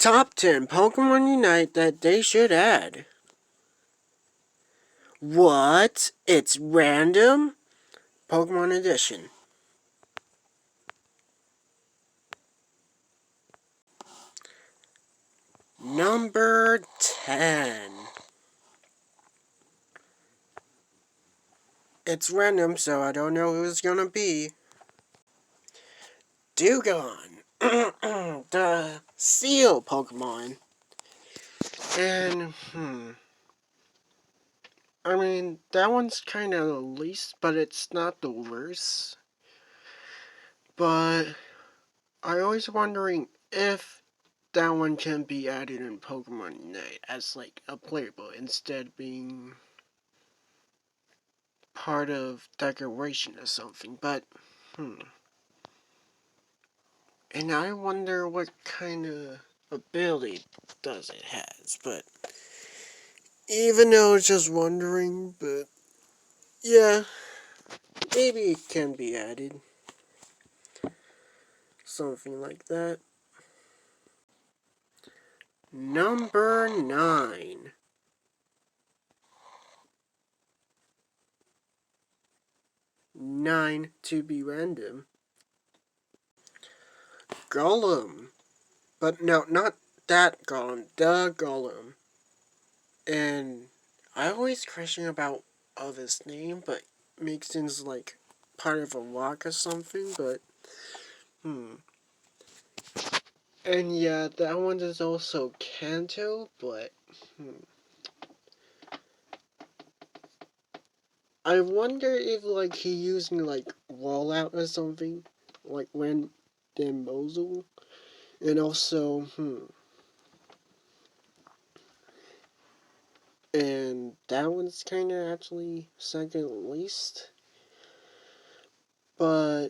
Top 10 Pokemon Unite that they should add. What? It's random? Pokemon Edition. Number 10. It's random, so I don't know who it's gonna be. Dewgong. The Seal Pokemon. And, I mean, that one's kind of the least, but it's not the worst. But I always wondering if that one can be added in Pokemon Unite as like a playable instead of being part of decoration or something. But, and I wonder what kind of ability does it has. But even though it's just wondering, but yeah, maybe it can be added. Something like that. Number 9. Nine to be random. Golem. But no, not that Golem. The Golem. And I always question about his name, but makes sense like part of a rock or something, but And yeah, that one is also Kanto, but I wonder if like he using like rollout or something, like when Mosul, and also and that one's kind of actually second least, but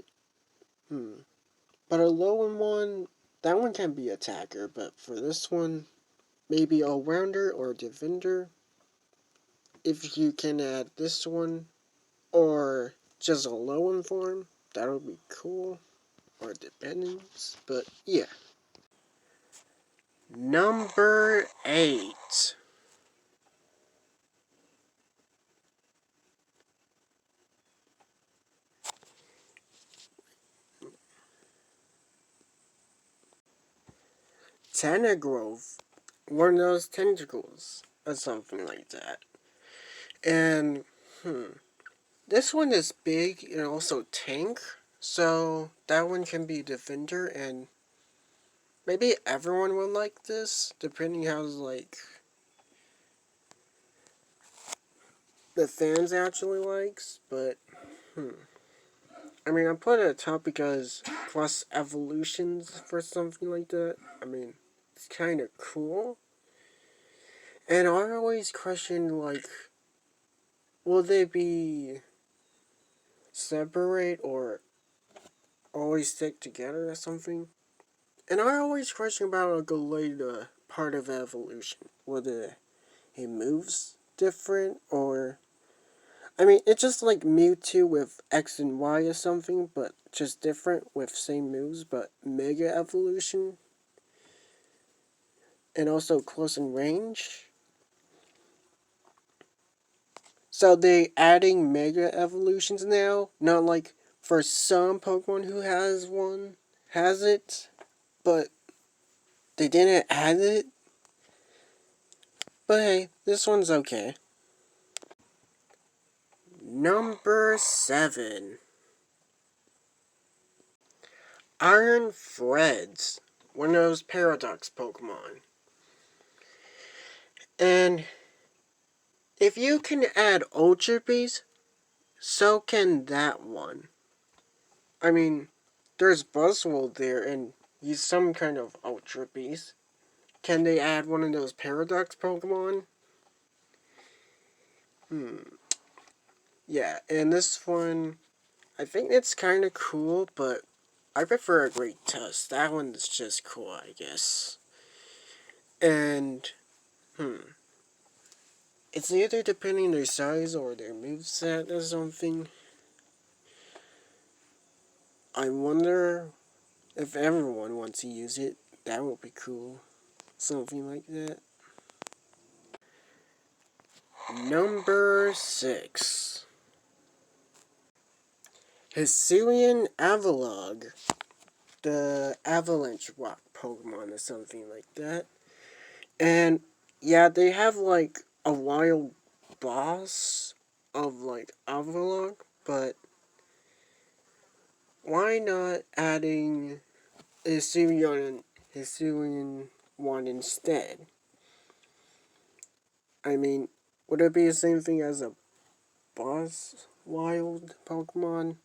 but a low one, that one can be attacker, but for this one, maybe all rounder or defender. If you can add this one or just a low one form, that would be cool. Or dependence, but yeah. Number 8. Tentagrove. One of those tentacles. Or something like that. And, this one is big and also tank. So, that one can be defender and maybe everyone will like this. Depending how, like, the fans actually likes. But, I mean, I put it at top because plus evolutions for something like that. I mean, it's kind of cool. And I always question, like, will they be separate or always stick together or something? And I always question about a Galeta part of evolution. Whether he moves different or... I mean, it's just like Mewtwo with X and Y or something, but just different with same moves, but Mega Evolution. And also close in range. So they adding Mega Evolutions now, not like for some Pokemon who has it, but they didn't add it. But hey, this one's okay. Number 7. Iron Threads. One of those Paradox Pokemon. And if you can add Ultra Beast, so can that one. I mean, there's Buzzwole there, and he's some kind of Ultra Beast. Can they add one of those Paradox Pokemon? Yeah, and this one, I think it's kind of cool, but I prefer a Great Tusk. That one's just cool, I guess. And, it's either depending their size or their moveset or something. I wonder if everyone wants to use it. That would be cool. something like that. Number 6. Hisuian Avalog, the Avalanche Rock Pokemon or something like that. And yeah, they have like a wild boss of like Avalok, but why not adding Hisuian one instead? I mean, would it be the same thing as a boss wild Pokemon?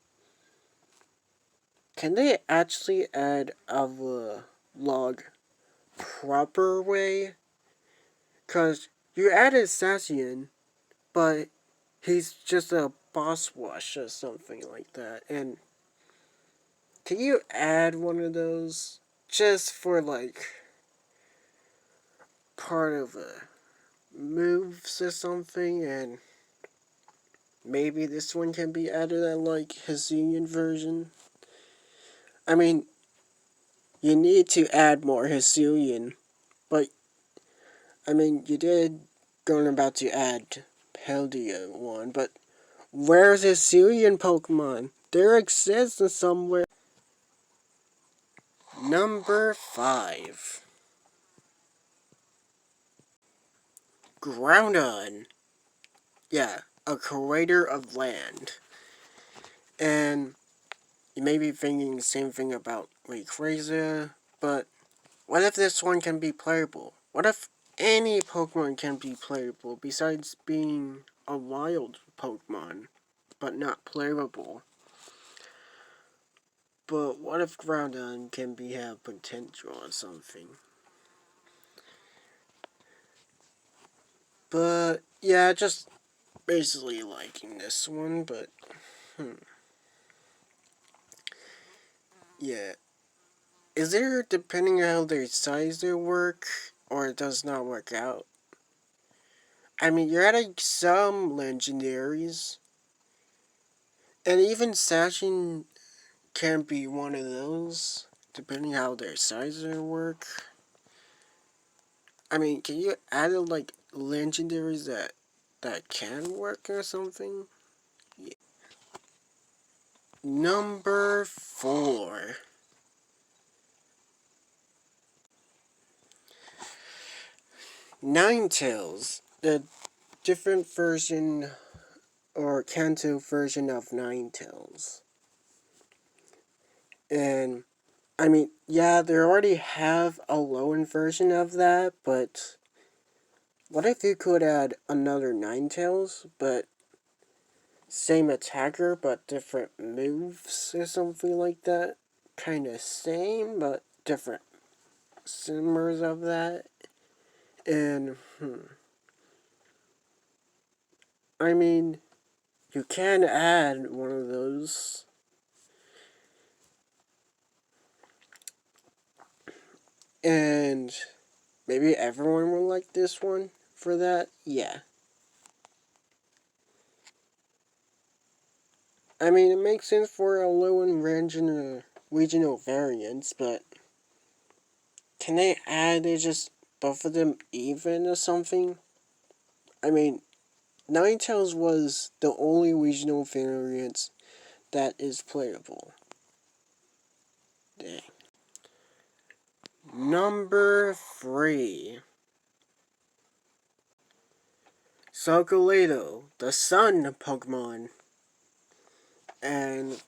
Can they actually add Avalog proper way? Cause you added Sassian, but he's just a boss wash or something like that. And can you add one of those just for like part of a moves or something? And maybe this one can be added at like his union version. I mean, you need to add more Hisuian, but I mean, you did going about to add Paldea one, but where's Hisuian Pokemon? There exists somewhere. Number 5. Groudon. Yeah, a creator of land. And you may be thinking the same thing about Rayquaza, but what if this one can be playable? What if any Pokemon can be playable besides being a wild Pokemon, but not playable? But what if Groudon can have potential or something? But yeah, just basically liking this one, but yeah. Is there, depending on how their size they work, or it does not work out? I mean, you're adding some legendaries, and even Sashin can be one of those, depending how their size they work. I mean, can you add like legendaries that can work or something? Yeah. Number 4. Ninetales, the different version or Kanto version of Ninetales. And I mean, yeah, they already have a low-end version of that, but what if you could add another Ninetales, but same attacker, but different moves or something like that? Kinda same, but different simmers of that. And, I mean, you can add one of those. And maybe everyone will like this one for that. Yeah. I mean, it makes sense for a low-end regional variants, but can they add they just both of them even or something? I mean, Ninetales was the only regional variant that is playable. Dang. Number 3. Solgaleo, the sun Pokemon. And,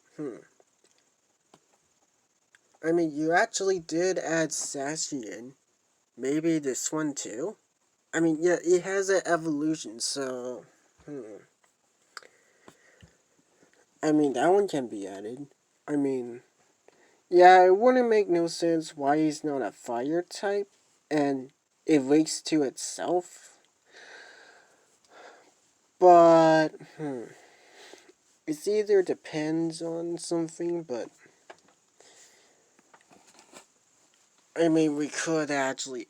I mean, you actually did add Sassian. Maybe this one too? I mean, yeah, it has an evolution, so... I mean, that one can be added. I mean, yeah, it wouldn't make no sense why he's not a fire type, and it links to itself. But, it either depends on something, but... I mean, we could actually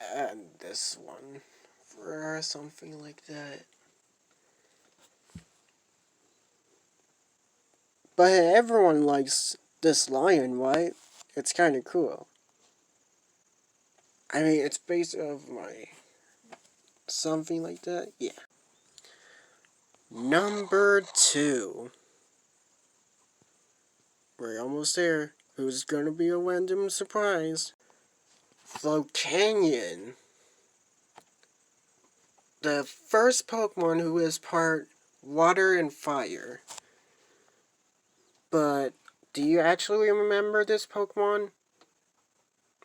add this one for something like that. But hey, everyone likes this lion, right? It's kind of cool. I mean, it's based off my something like that. Yeah. Number 2. We're almost there. Who's gonna be a random surprise? Volcanion. The first Pokemon who is part water and fire. But do you actually remember this Pokemon?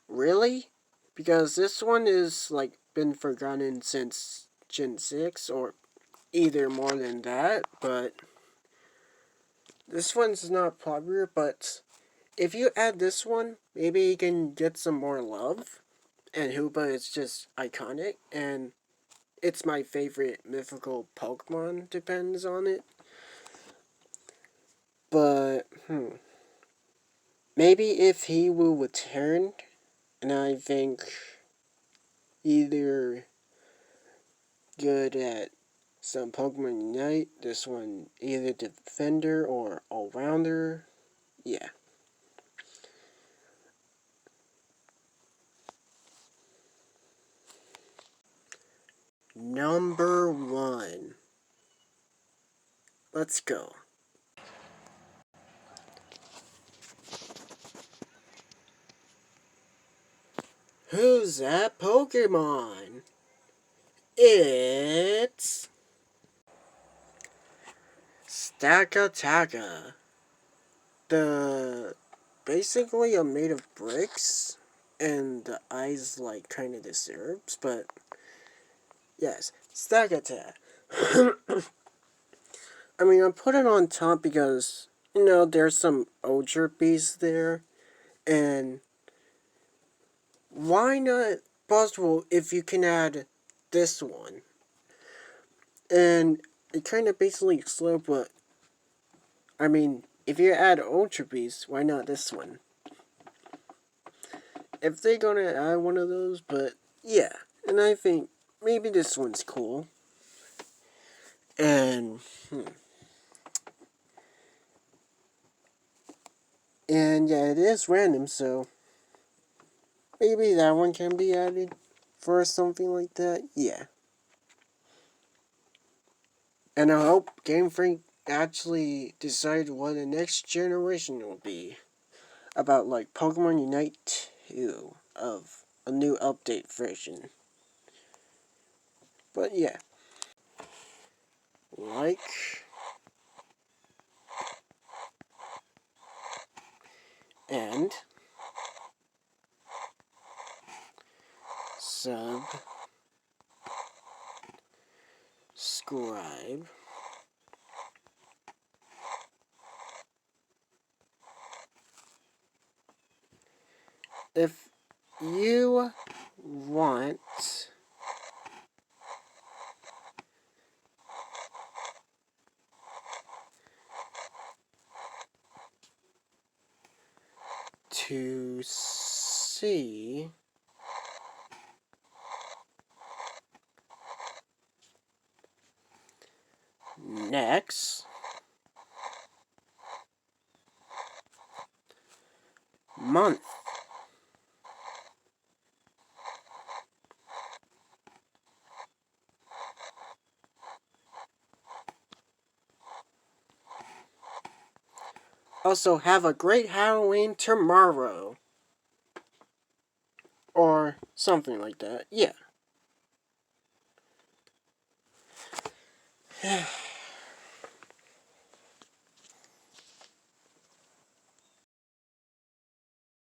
Really? Because this one is like been forgotten since Gen 6 or either more than that, but this one's not popular, but if you add this one, maybe you can get some more love. And Hoopa is just iconic, and it's my favorite mythical Pokemon, depends on it. But, maybe if he will return, and I think either good at some Pokemon Unite, this one either Defender or All-Rounder, yeah. Number 1. Let's go. Who's that Pokemon? It's Stakataka. The basically are made of bricks, and the eyes like kind of disturbs, but yes, Stakataka. I mean, I put it on top because there's some Ultra Beasts there, and why not possible if you can add this one? And it kind of basically slow, but I mean, if you add Ultra Beast, why not this one? If they're gonna add one of those, but yeah, and I think maybe this one's cool. And and yeah, it is random, so maybe that one can be added for something like that. Yeah. And I hope Game Freak actually decide what the next generation will be about, like Pokemon Unite 2 of a new update version. But yeah, like and subscribe. If you want to see next month, also have a great Halloween tomorrow. Or something like that. Yeah.